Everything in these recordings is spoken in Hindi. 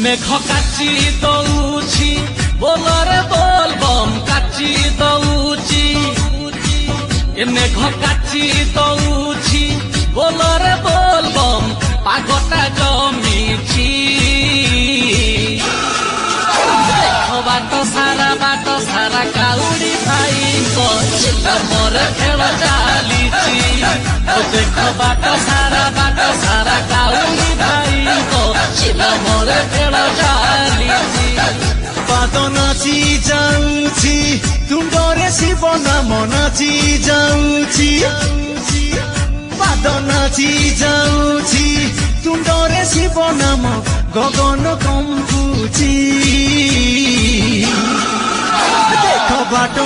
মেঘ কাচি দৌছি ବୋଲରେ ବୋଲବମ୍ କାଚି ଦଉଛି ଏ ମେଘ କାଚି ଦଉଛି ବୋଲରେ ବୋଲବମ୍ ପାଗଟା ଜମିଛି ବାଟ ସାରା କାଉଡି ଭାଇଙ୍କ ଚିଲମରେ ଖେଳ ଚାଲିଛି ଦେଖ ବାଟ ସାରା କାଉଡି ଭାଇଙ୍କ ଚିଲମରେ ଖେଳ ଚାଲିଛି ପାଦ ନାଚି ଯାଉଛି ତୁଣ୍ଡରେ ଶିବ ନାମ ନାଚି ଯାଉଛି ପାଦ ନାଚି ଯାଉଛି ତୁଣ୍ଡରେ ଶିବ ନାମ ଗଗନ କମ୍ପୁଛି ଦେଖ ବାଟ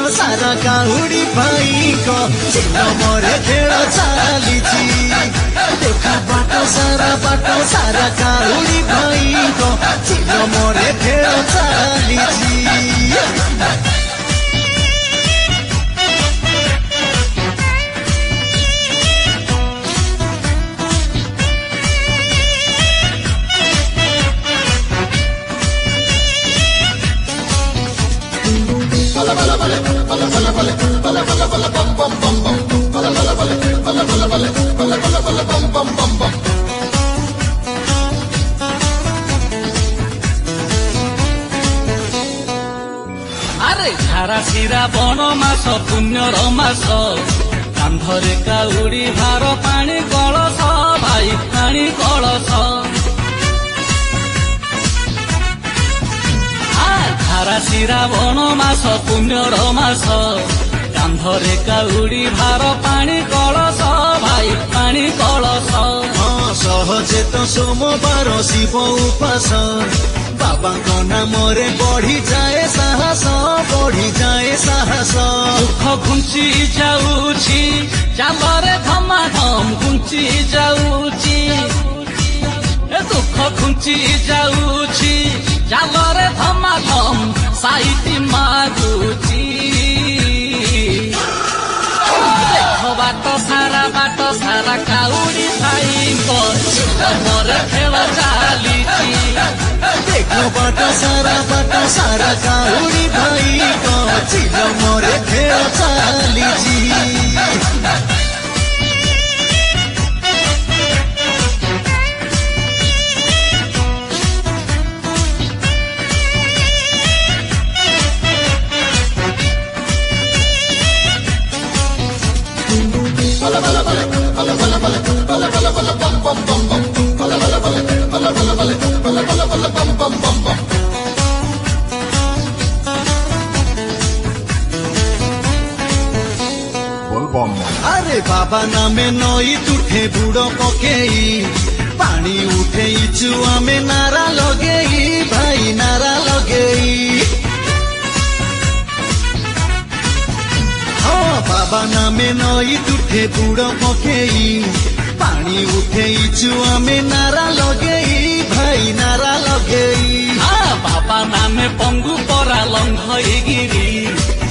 ସାରା କାଉଡି ଭାଇଙ୍କ ଚିଲମରେ ଖେଳ ଚାଲିଛି ଦେଖ ବାଟ ସାରା କାଉଡି ଭାଇଙ୍କ ଚିଲମରେ ଖେଳ ଚାଲିଛି ଆରେ ଝାରା ଶ୍ରାବଣ ମାସ ପୁଣ୍ୟର ମାସ କାନ୍ଧରେ କାଉଡି ଭାର ପାଣି କଳସ ଭାଇ ପାଣି କଳସ ଝାରା ଶ୍ରାବଣ ମାସ ପୁଣ୍ୟର ମାସ କାନ୍ଧରେ କାଉଡି ଭାର ପାଣି କଳସ ଭାଇ ପାଣି କଳସ ସହଜେ ତ ସୋମବାର ଶିବ ଉପାସ ବାବାଙ୍କ ନାମରେ ବଢିଯାଏ ସାହସ ଦୁଃଖ ଘୁଞ୍ଚି ଯାଉଛି ଚାଲରେ ଧମାଧମ ଘୁଞ୍ଚି ଯାଉଛି ଦୁଃଖ ଘୁଞ୍ଚି ଯାଉଛି ଚାଲରେ ଧମାଧମ ସାଇତି ମାଗୁଛି ଦେଖ ବାଟ ସାରା କାଉଡି ଭାଇଙ୍କ ଚିଲମରେ ଖେଳ ଚାଲିଛି ଦେଖ ବାଟ ସାରା କାଉଡି ଭାଇଙ୍କ ଚିଲମରେ ଖେଳ ଚାଲିଛି আরে বাবা নামে নই তুঠে বুড়ো পকেই পানি উঠেইছু আমি নারা লগেই ভাই নারা লগেই বাবা নামে নই তুঠে বুড়ো পকেই পানি উঠেইছু আমি নারা লগেই ভাই নারা লগেই বাবা নামে পঙ্গু পরা লঙ্ঘইগিরি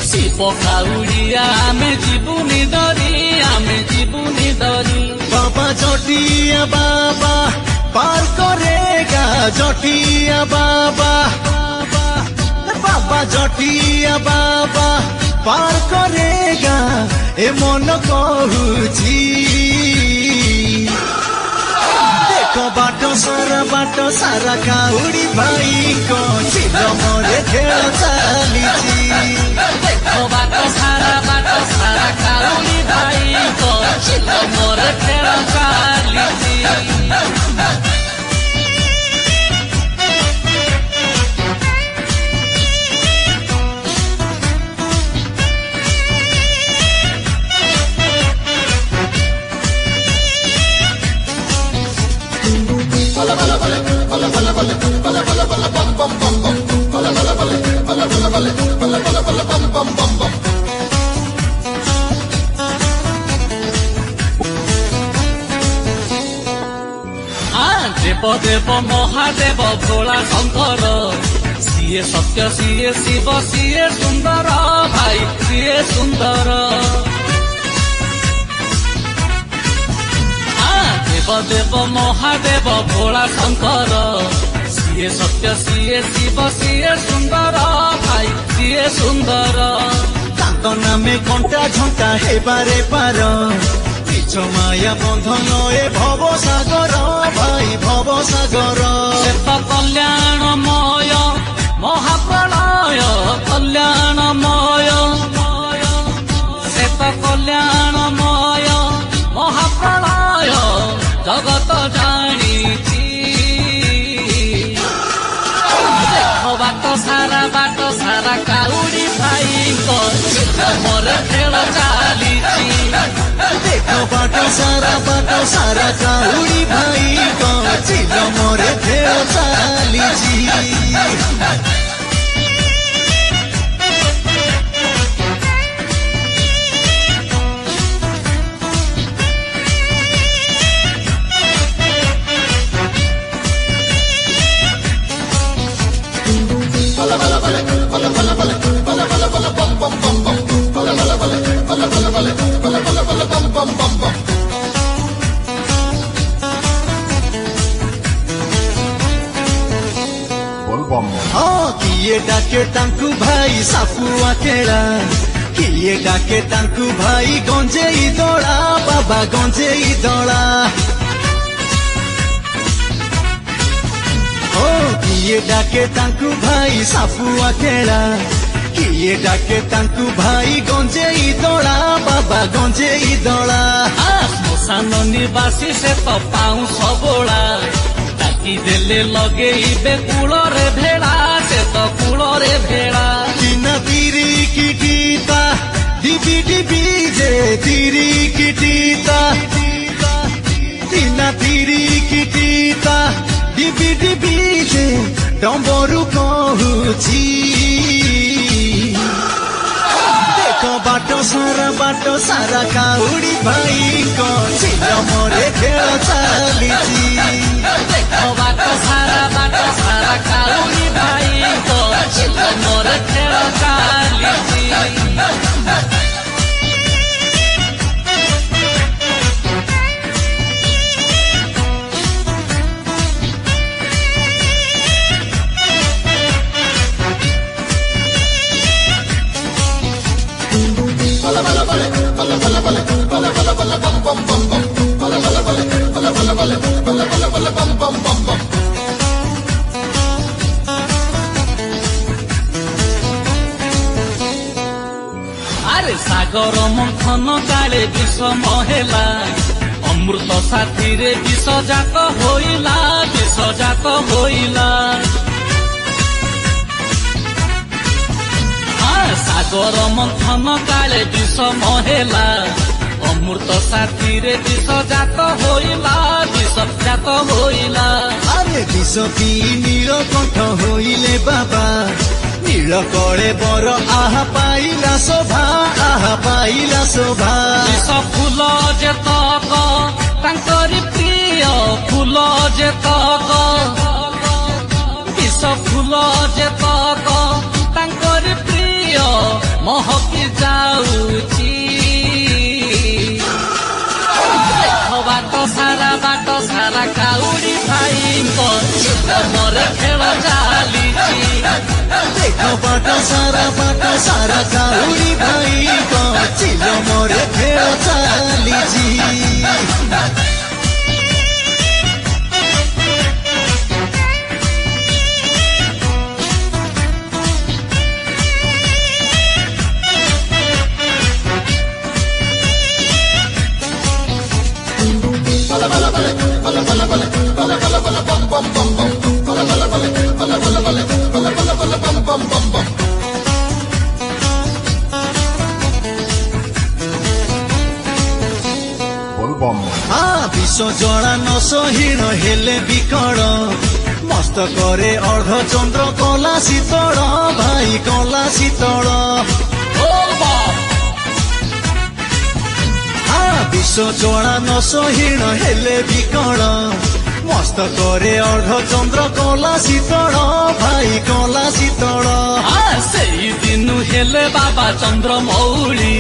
শিব কাউড়িয়া আমি জীবনী ধরি বাবা জটিয়া বাবা পার করেগা জটিয়া বাবা জটিয়া বাবা পার করেগা এ মন কহুছি দেখ বাট সারা কাউড়ি ভাইଙ୍କ চিলমରେ ଖେଳ ଚାଲିଛି ଦେଖ ବାଟ ସାରା କାଉଡି ଭାଇଙ୍କ ଚିଲମରେ ଖେଳ ଚାଲିଛି ଦେବ ମହାଦେବ ଭୋଳା ଶଙ୍କର ସିଏ ସତ୍ୟ ସିଏ ଶିବ ସିଏ ସୁନ୍ଦର ଭାଇ ସିଏ ସୁନ୍ଦର महादेव महादेव भोला शंकर सीए सत्य सीए शिव सीए सुंदर भाई सीए सुंदर तांको नामे घंटा झंटा हे बारे पार किछ माया बंधन ए भव सागर भाई भव सागर से तो कल्याणमय महाप्रलय कल्याणमय से तो कल्याणमय महाप्रलय जगत जानिछि बाटो सारा काउडी भाई मोर खेल चालिछि देखो बाटो सारा काउडी भाई चिल मोरे खेल चालिछि किए डाके तांकु भाई सापुआ केड़ा किए डाके तांकु भाई गंजेई दड़ा बाबा गंजेई दड़ा किए डाके तांकु भाई सापुआ केड़ा किए डाके तांकु भाई गंजेई दड़ा बाबा गंजेई दड़ा श्मशान निवासी से तो पाऊं सबोला डाकी देले लगेइबे कूलरे भेड़ा से तो कूलरे भेड़ा किना तीरी किटीता डिबी डिबी जे तीरी किटीता किना तीरी किटीता डिबी डिबी जे डम्बरू कहूची देखो बाटो सारा काउडी भाई को चिल मोरे खेल चालिछि देखो बाटो सारा काउडी भाई को चिल मोर खेल चालिछि अरे सागर मंथन काले विष महेला अमृत साथी रे विष जात होइला सागर मंथन काले विष महेला अमृत साथी रे विष जात होइला अरे विष पी नीलकंठ होइले बाबा नील कळे बर आहा पाइला शोभा विष फूल जेतक तांकरी प्रिय फूल जेतक विष फूल जेतक तांकरी प्रिय महकी जाउछि बाटो सारा काउडी भाई मोर खेल चालिछि देखो बाटो सारा काउडी भाई चिल मोरे खेल चालिछि विष जड़ा न सहीन हेले बिकड़ मस्त करे अर्ध चंद्र कला शीतल भाई कला शीतल विष जड़ा न सहीन हेले बिकड़ मस्त करे अर्ध चंद्र कला शीतल भाई कला शीतल से दिन हेले बाबा चंद्र मौली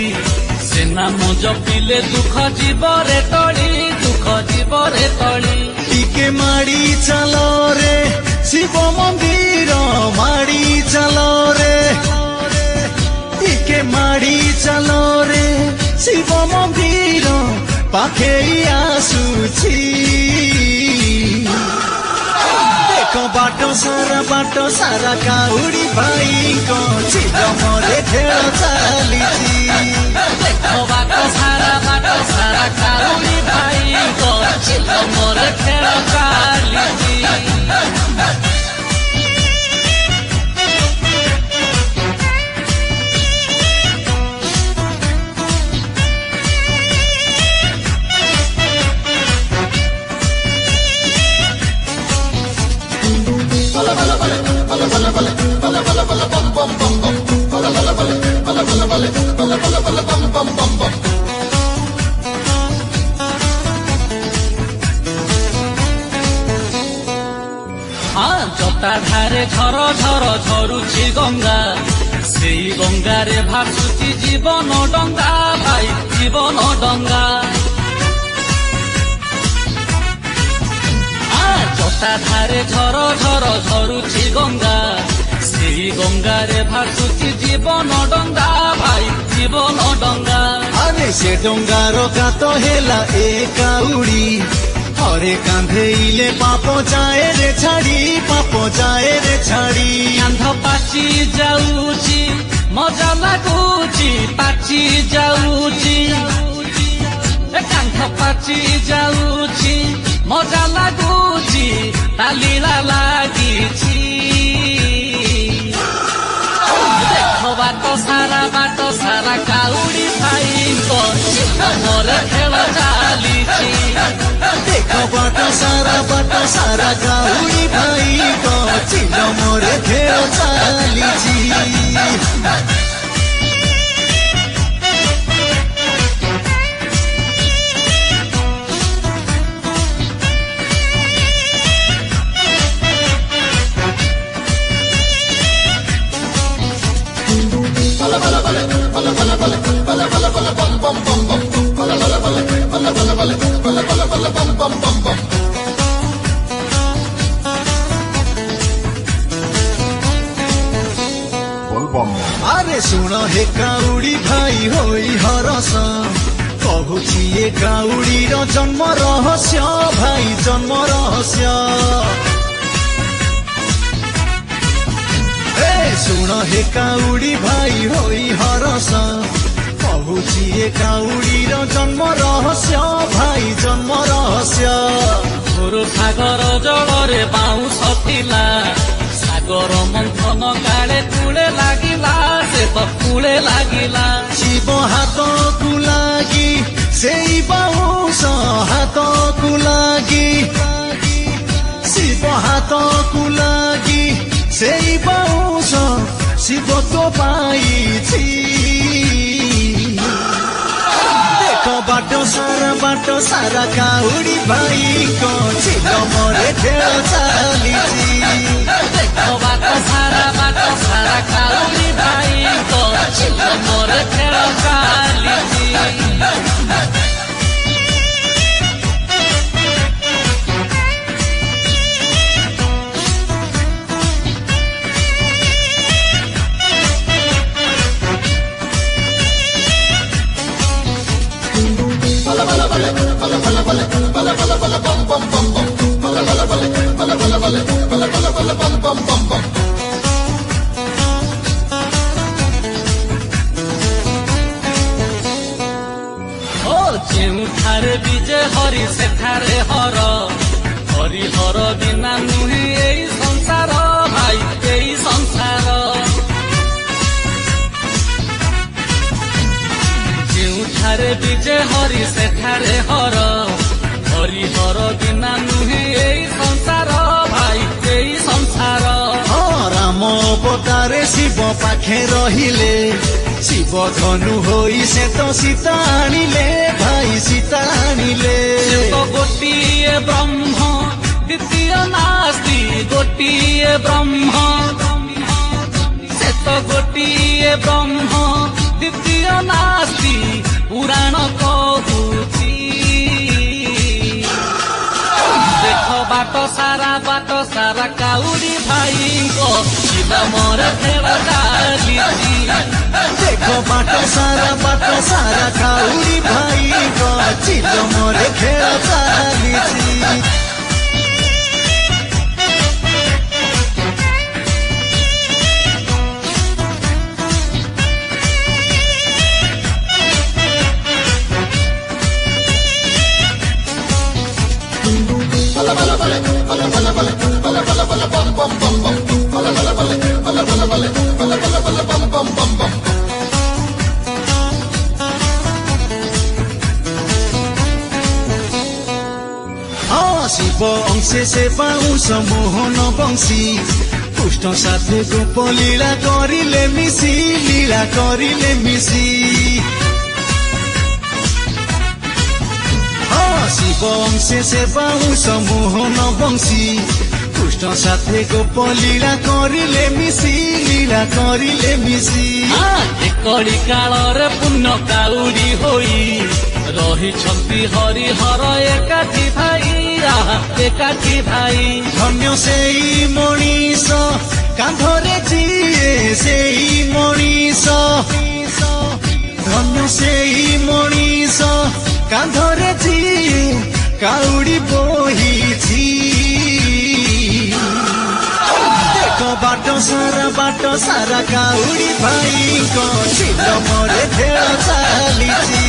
से नाम जपिले दुख जीवरे तली दुख जीवरे तली टिके माड़ी चलो रे शिव मंदिर माड़ी चलो रे टिके माड़ी चलो रे शिव मंदिर पाखे आसुची देखो बाटो सारा काउड़ी भाई को चिलमरे खेल चलीची देखो बाटो सारा काउड़ी भाई को चिलमरे खेल चलीची जटा धारे झर झर झरुची गंगा से गंगारे भासुची जीवन डंगा भाई जीवन डंगा जटा धारे झर झर झरुची गंगा से गंगारे भासुची जीवन डंगा भाई जीवन डंगा अरे से डंगार गात हेला ए काउड़ी हरे कांधेइले पाप जाए रे छाड़ी कांध पाची जाऊची मजा लागुची पाची जाऊची कांध पाची जाऊची मजा लागुची तालीला लागिची देखो बाटो सारा काउड़ी भाई को मोर खेल चालीची देखो बाटो सारा काउड़ी भाई को चिलमरे खेल चालीची अरे सुन हे काउड़ी भाई होई हरस कहुची ए काउड़ी जन्म रहस्य भाई जन्म रहस्य सुन हे काउड़ी भाई होई हरस कहुची ए काउड़ी जन्म रहस्य भाई जन्म रहस्य गुरु सागर जलरे बाउंश थिला सागर मंथन काले कूले लागिला से तो कूले लागिला शिव हाथ को लागी सेई बाउंश हाथ को लागी शिव हाथ को लागी सेई बाउंश शिव तो पाइछि देखो बाटो सारा काउड़ी भाई को चिलमरे खेल चालीची देखो बाटो सारा काउड़ी भाई को चिलमरे खेल चालीची ଯେଉଁଠାରେ ବିଜେ ହରି ସେଠାରେ ହର ହରି ହର ବିନା ନୁହେଁ ଏଇ ସଂସାର ଭାଇ ଏଇ ସଂସାର ଯେଉଁଠାରେ ବିଜେ ହରି ସେଠାରେ ହର ହରି ହର ବିନା ନୁହେଁ ଏଇ ସଂସାର ଭାଇ ଏଇ ସଂସାର राम अवतारे शिव पाखे रहिले शिव धनु होई से तो सीता आनिले भाई सीता आनिले तो गोटिए ब्रह्म द्वितीय नास्ति गोटिए ब्रह्म से तो गोटिए ब्रह्म द्वितीय नास्ति पुराण कहुची देख बाट सारा काउरी भाई को मोर खेल चालीची देख बाट सारा काउरी भाई को मोर खेल चालीची शिव अंशे से पाऊस मोहन बंशी कृष्ण साथे गोप लीला करिले मिसी शिव अंशे से पाऊस मोहन बंशी कृष्ण साथे गोप लीला करिले मिसी एकड़ी कालरे पुण्य काउरी होई रही हरिहर एकाठी भाई धन्य सेई मनीष कांधरे जिए सेई मनीष धन्य सेई मनीष कांधरे जिए काउडी बोहिछि देख बाट सारा काउडी भाई को मोरे खेल चालीची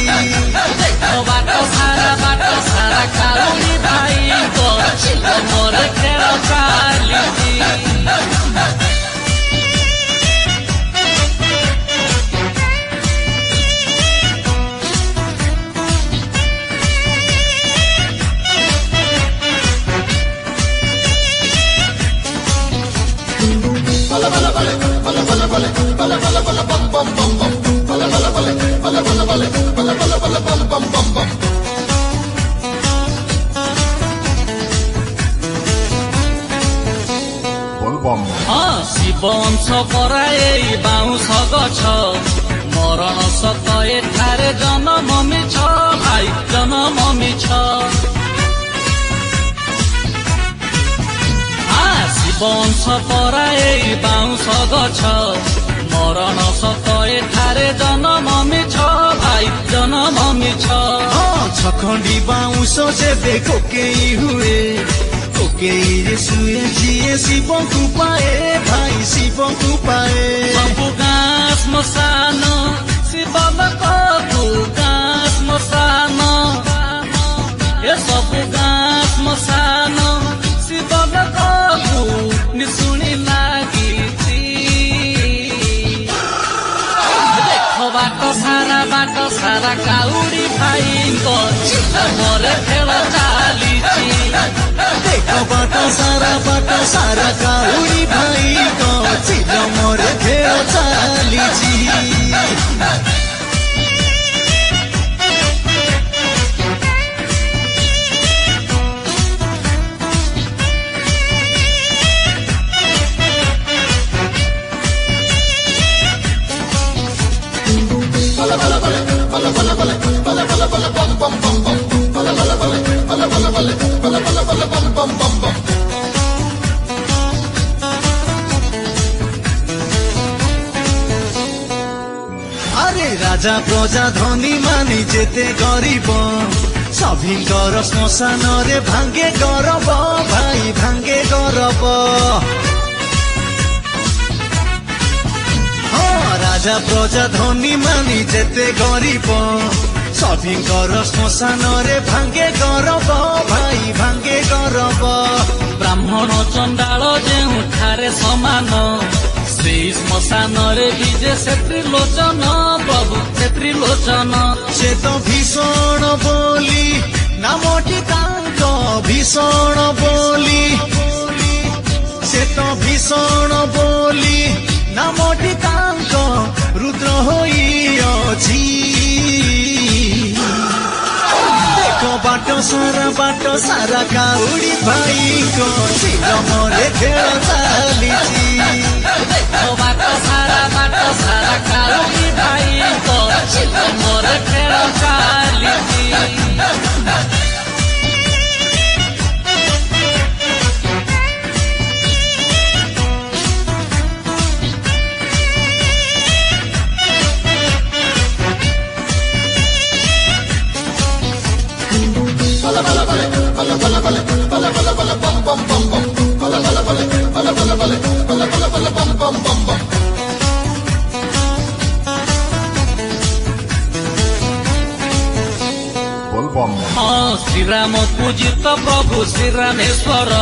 बाट सारा काउरी भाई को मोर खेल चालीची शिव अंश कराए बाउंश गछ मरण सत एठारे जन्म मिछ भाई जन्म मिछ शिव अंश कराए बाउंश गछ मरण सत एठारे जन्म मिछ भाई जन्म मिछ छखंडी बाउंश जेबे कोकेई हुए कोकेई सुए जिए शिव को पाए भाई शिव को पाए सबु गाँ श्मशान शिव गाँ श्मशान ए सबु गाँ श्मशान शिव निशुणी लागिछि देख बाट सारा काउरी भाई को मोर खेल चालीची देख बाट सारा काउरी भाई को मोर खेल चालीची अरे राजा प्रजा धनी मानी जेते गरीब सभिंकर श्मशान रे भांगे गरब भाई भांगे गरब राजा प्रजा धनी मानी जेते गरीब सभिंकर श्मशान रे भांगे गरब भाई भांगे गरब ब्राह्मण चंडाल जेउठारे समान श्री श्मशान रे विजे से त्रिलोचन प्रभु से त्रिलोचन से तो भीषण बोली नामटी तांक भीषण बोली से तो भीषण बोली नामटी तांक रुद्र होई अछि देखो बाट सारा काउडी भाई को मोरे खेल चालीची ଦେଖ ବାଟ ସାରା କାଉଡ଼ି ଭାଇଙ୍କ ମୋର ଖେଳ ଚାଲିଛି। ଶ୍ରୀରାମ ପୂଜିତ ପ୍ରଭୁ ଶ୍ରୀରାମେଶ୍ୱର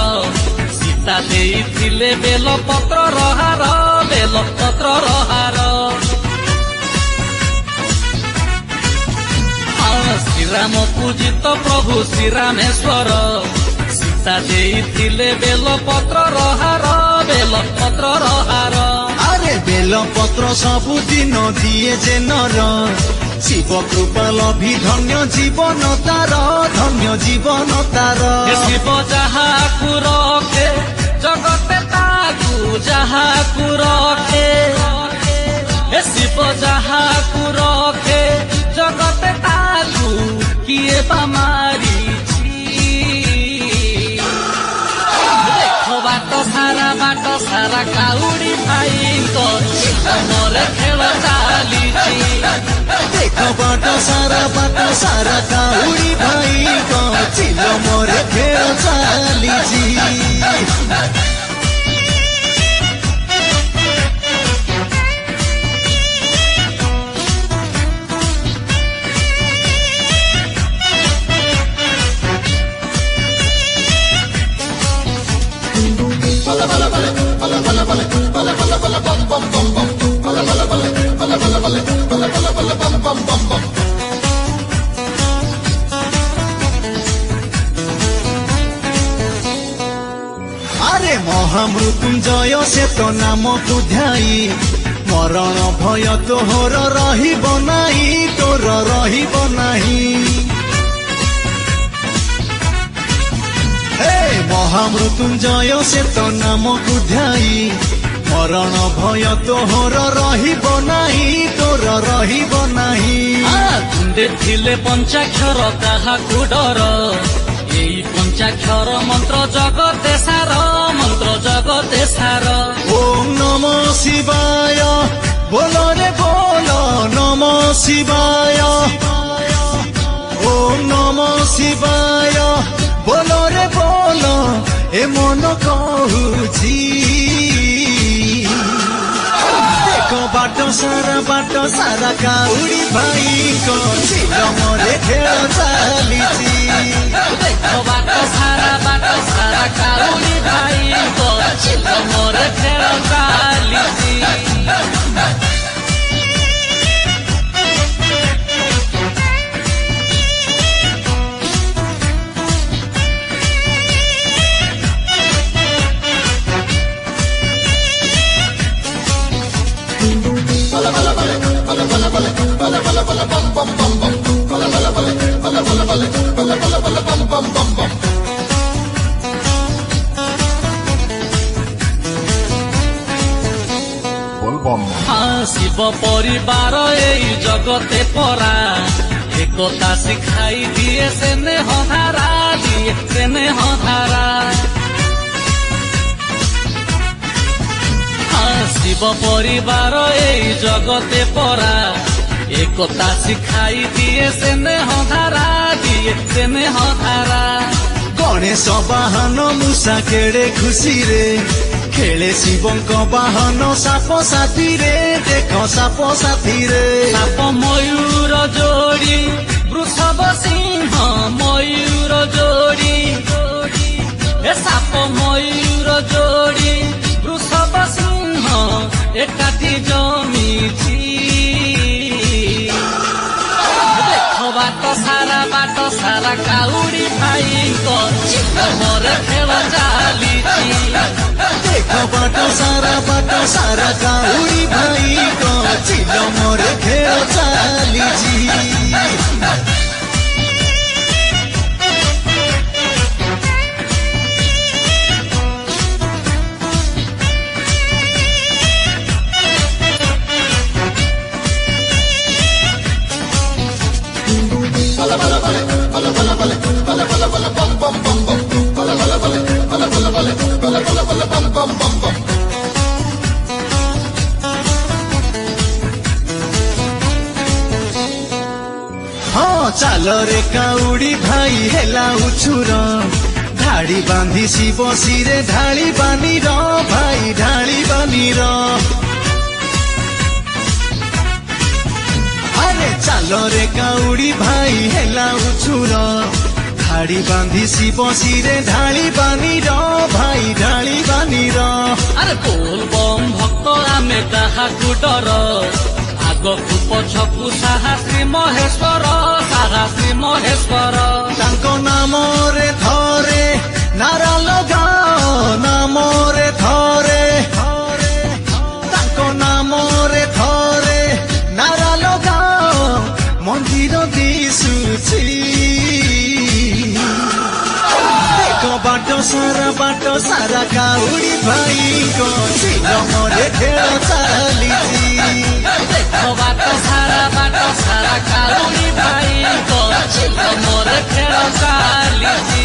ସୀତା ଦେଇଥିଲେ ବେଲପତ୍ରର ହାର ବେଲପତ୍ରର ହାର। ଶ୍ରୀରାମ ପୂଜିତ ପ୍ରଭୁ ଶ୍ରୀରାମେଶ୍ୱର ସୀତା ଦେଇଥିଲେ ବେଲପତ୍ରର ହାର ବେଲପତ୍ରର ହାର। ଆରେ ବେଲପତ୍ର ସବୁଦିନ ଦିଏ ଯେ ନର ଶିବ କୃପା ଲଭି ଧନ୍ୟ ଜୀବନ ତାର ଧନ୍ୟ ଜୀବନ ତାର। ଶିବ ଯାହାକୁ ରଖେ ଜଗତେ ତାକୁ ଯାହାକୁ ରଖେ ଶିବ ଯାହାକୁ ରଖେ ଜଗତେ ତାକୁ କିଏ ବା ମାରିଛି। ଦେଖ ବାଟ ସାରା କାଉଡ଼ି ଭାଇଙ୍କ ମୋର ଖେଳ ଚାଲିଛି। ଦେଖ ବାଟ ସାରା କାଉଡ଼ି ଭାଇଙ୍କ ଚିଲ ମୋରେ ଖେଳ ଚାଲିଛି। আরে মহামৃত্যুঞ্জয় সে তো নামকু ধ্যাই মরণ ভয় তোহর রহিব নাই তোর রহিব নাই। মহামৃত্যুঞ্জয় সে তো নামকু ধ্যাই মরণ ভয় তোহর রহিব নাই তোর রহিব নাই। ତୁଣ୍ଡେ ଥିଲେ ପଞ୍ଚାକ୍ଷର କାହାକୁ ଡର ଏଇ ପଞ୍ଚାକ୍ଷର ମନ୍ତ୍ର ଜଗତେ ସାର ମନ୍ତ୍ର ଜଗତେ ସାର। ওম নম শিবায় বল রে বল নম শিবায় ওম নম শিবায় বল রে বল এ মন কহুছি। দেখ বাট সারা কাউড়ি ভাইଙ୍କ চিল মোরে খেল চালিছি। ଦେଖ ବାଟ ସାରା କାଉଡ଼ି ଭାଇଙ୍କ ମୋର ଖେଳ ଚାଲିଛି। ଶିବ ପରିବାର ଏଇ ଜଗତେ ପରା ଏକତା ଶିଖାଇ ଦିଏ ସ୍ନେହ ଧାରା ଦିଏ ସ୍ନେହ ଧାରା। ଶିବ ପରିବାର ଏଇ ଜଗତେ ପରା ଏକତା ଶିଖାଇ ଦିଏ ସ୍ନେହ ଧାରା ଦିଏ ସ୍ନେହ ଧାରା। গণেশ বাহন মূষা কেড়ে খুশিরে খেলে শিবঙ্ক বাহন সাপ সাথীরে দেখ সাপ সাথীরে। সাপ ময়ূর যোড়ি বৃষভ সিংহ ময়ূর যোড়ি সাপ ময়ূর যোড়ি বৃষভ সিংহ একাଠି জমিছি। ଦେଖ ବାଟ ସାରା କାଉଡ଼ି ଭାଇଙ୍କ ମୋର ଖେଳ ଚାଲିଛି। ଦେଖ ବାଟ ସାରା କାଉଡ଼ି ଭାଇଙ୍କ ଚିଲ ମୋରେ ଖେଳ ଚାଲିଛି। हाँ चाल रे काउड़ी भाई हेला उछुर ढाड़ी बांधी शिव सिरे ढाली बानी र भाई ढाली बानी र अरे चाल रे काउड़ी भाई हेला उछुर ढाड़ी बांधी शिव सिरे ढाली बानी र भाई ढाली बानी र अरे बोल बम भक्त आमे काहाकु डर आगकु पछकु साहसी महेश्वर साहसी महेश्वर तांको नाम रे धरे नारा लगाओ नाम रे धरे तांको नाम रे धरे नारा लगाओ मंदिर दिसुछि बाट सारा काउड़ी भाई को सिलमरे खेल चालीछि बाट सारा काउड़ी भाई को सिलमरे खेल चालीछि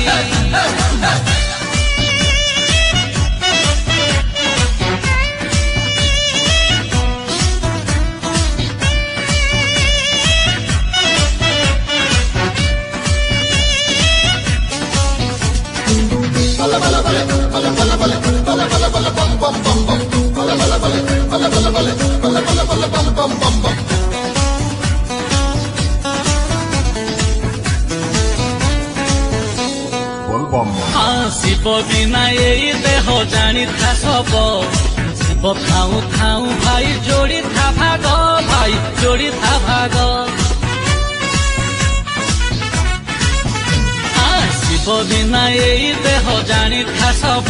शिव बिना यही देह जानी था सब शिव खाऊ खाऊ भाई जोड़ी था भाग भाई जोड़ी था भाग शिव बिना यही देह जानी था सब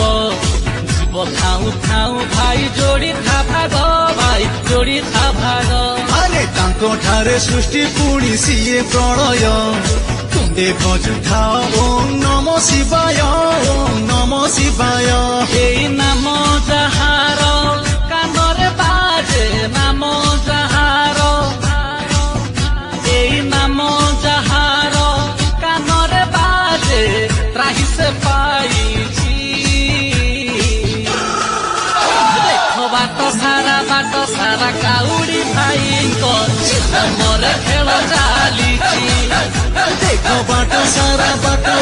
शिव खाऊ खाऊ भाई जोड़ी था भाग भाई जोड़ी था भाग अरे तांको ठारे सृष्टि पुणी सिए प्रणय तुंडे बजुठाओ ओम नमो शिवाय ओम नमो शिवाय এই নাম যাহার কানরে বাজে নাম যাহার এই নাম যাহার কানরে বাজে ত্রাহি সে পাইছি দেখো বাট সারা কাউড়ি ভাইঙ্ক মরে খেল চালিছি देखो बाट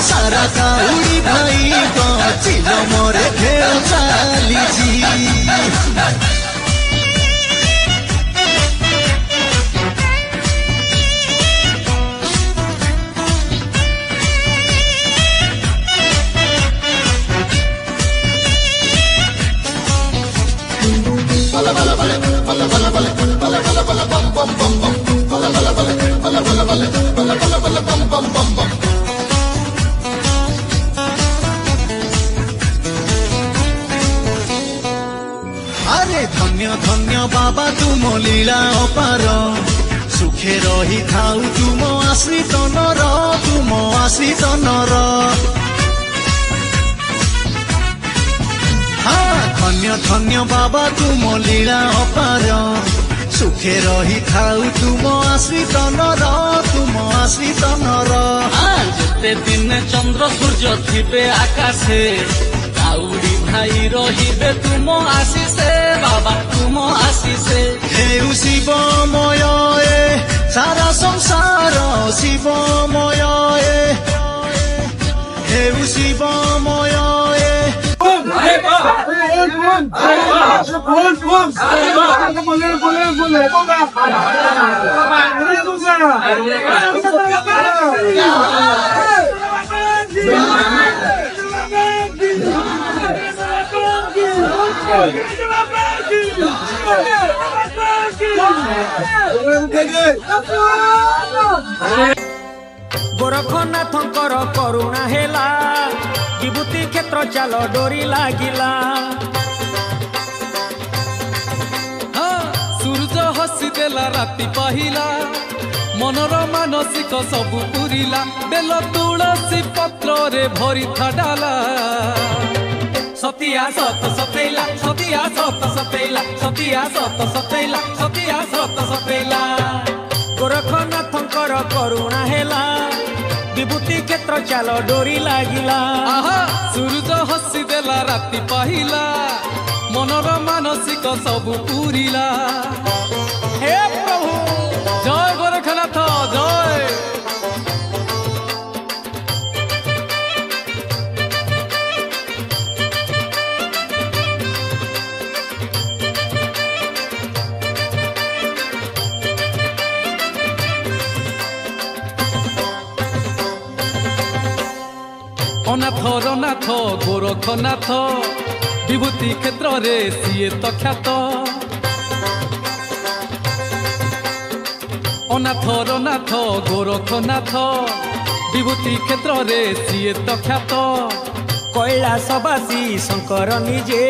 सारा काउड़ी भाई को सिलमरे खेल चालीछि अरे धन्य धन्य बाबा तुम लीला अपार सुखे रही थाउ तुम आश्रित नर तुम आश्रित नर हाँ धन्य धन्य बाबा तुम लीला अपार सुखे रही थाउ तुम आश्रित नर तुम आश्रित नर जेते दिन चंद्र सूर्य थिबे आकाशे काउड़ी भाई रहिबे तुम आशीषे बाबा तुम आशीषे हे शिवमय सारा संसार शिवमय हे शिवमय गोरखनाथंकर करुणा हेला विभूति क्षेत्र चाल डोरी लागिला सूरज हसी देला राति पाहिला मनर मानसिक सबु पुरिला बेल तुलसी पत्र रे भरी था डाला सतिया सत सतैला सतिया सत सतैला सतिया सत सतैला सतिया सत सतैला गोरखनाथंकर करुणा हेला विभूति क्षेत्र चाल डोरी लागिला आहा सूरज हसी देला राति पाहिला मनर मानसिक सब पूरिला हे प्रभु जय गोरखनाथ जय अनाथ रनाथ गोरखनाथ विभूति क्षेत्र रे सीए तो ख्यात अनाथ रनाथ गोरखनाथ विभूति क्षेत्र रे सीए तो ख्यात कैलासवासी शंकर निजे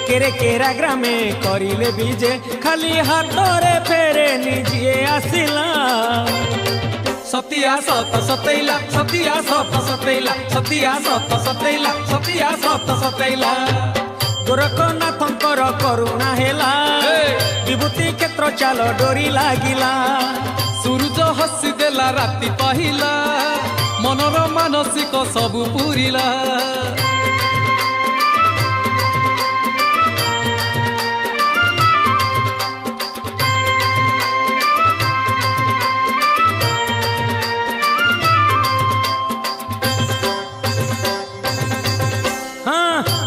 केरे केरा ग्रामे करिले बीजे खाली हाथरे फेरे निजे आसिला सतिया सत सतैला सतिया सत सतैला सतिया सत सतैला सतिया सत सतैला गोरखनाथंकर करुणा हेला विभूति क्षेत्र चाल डोरी लागिला सूरज हसी देला राति पाहिला मनर मानसिक सब पूरिला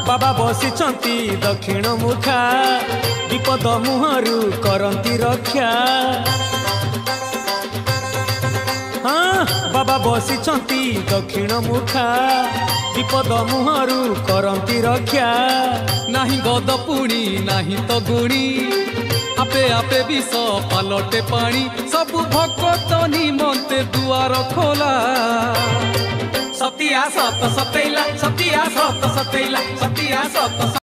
बाबा बसिचंती दक्षिण मुखा विपद मुहरु करंती रक्षा हाँ बाबा बसिचंती दक्षिण मुखा विपद मुहरु करंती रक्षा नाही गद पुणी नाही तो गुणी आपे आपे विष पालटे पानी सब भक्त निमंते दुआर खोला सतिया सत सतैला सतिया सत सतैला सतिया सत